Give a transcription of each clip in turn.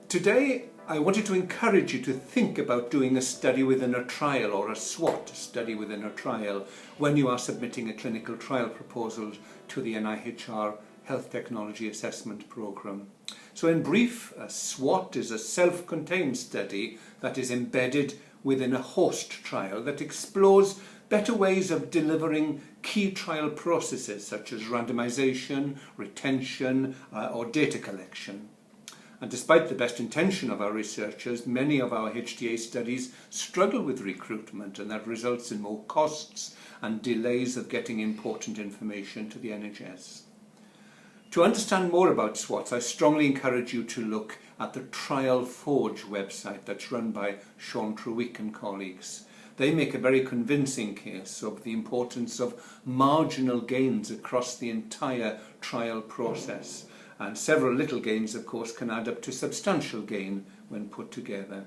Today I wanted to encourage you to think about doing a study within a trial, or a SWAT, study within a trial, when you are submitting a clinical trial proposal to the NIHR Health Technology Assessment Programme. So in brief, a SWAT is a self-contained study that is embedded within a host trial that explores better ways of delivering key trial processes such as randomization, retention, or data collection. And despite the best intention of our researchers, many of our HTA studies struggle with recruitment, and that results in more costs and delays of getting important information to the NHS. To understand more about SWATs, I strongly encourage you to look at the Trial Forge website that's run by Sean Trewick and colleagues. They make a very convincing case of the importance of marginal gains across the entire trial process. And several little gains, of course, can add up to substantial gain when put together.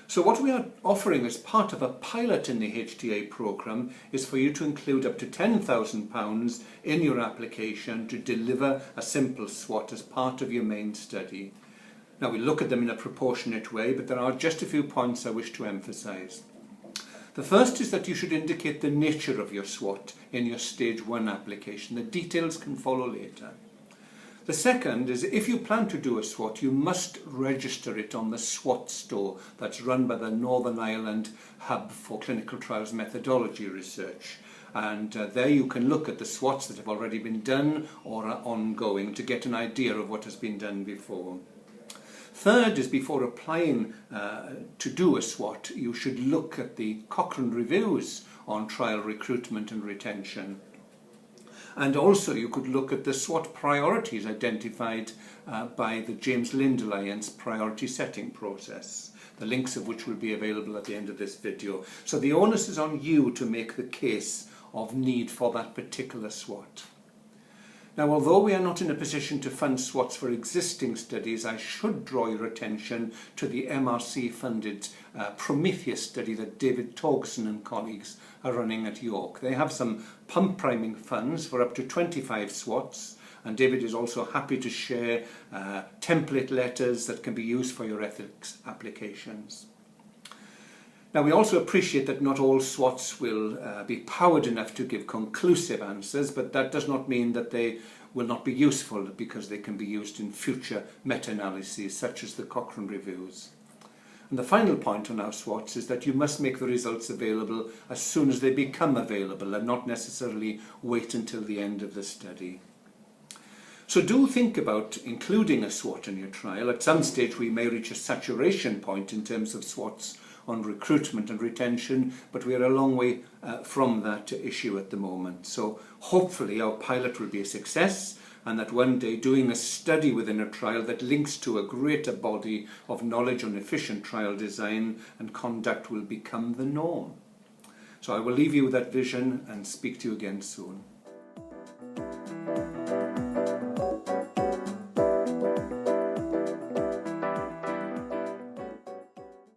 So what we are offering as part of a pilot in the HTA programme is for you to include up to £10,000 in your application to deliver a simple SWAT as part of your main study. Now, we look at them in a proportionate way, but there are just a few points I wish to emphasise. The first is that you should indicate the nature of your SWAT in your Stage 1 application. The details can follow later. The second is, if you plan to do a SWAT, you must register it on the SWAT store that's run by the Northern Ireland Hub for Clinical Trials Methodology Research. And there you can look at the SWATs that have already been done or are ongoing to get an idea of what has been done before. Third is, before applying to do a SWAT, you should look at the Cochrane reviews on trial recruitment and retention. And also you could look at the SWAT priorities identified by the James Lind Alliance priority setting process, the links of which will be available at the end of this video. So the onus is on you to make the case of need for that particular SWAT. Now, although we are not in a position to fund SWATs for existing studies, I should draw your attention to the MRC-funded Prometheus study that David Torgerson and colleagues are running at York. They have some pump priming funds for up to 25 SWATs, and David is also happy to share template letters that can be used for your ethics applications. Now, we also appreciate that not all SWATs will be powered enough to give conclusive answers, but that does not mean that they will not be useful, because they can be used in future meta-analyses such as the Cochrane reviews. And the final point on our SWATs is that you must make the results available as soon as they become available, and not necessarily wait until the end of the study. So do think about including a SWAT in your trial. At some stage we may reach a saturation point in terms of SWATs on recruitment and retention, but we are a long way from that issue at the moment. So hopefully our pilot will be a success, and that one day doing a study within a trial that links to a greater body of knowledge on efficient trial design and conduct will become the norm. So I will leave you with that vision and speak to you again soon.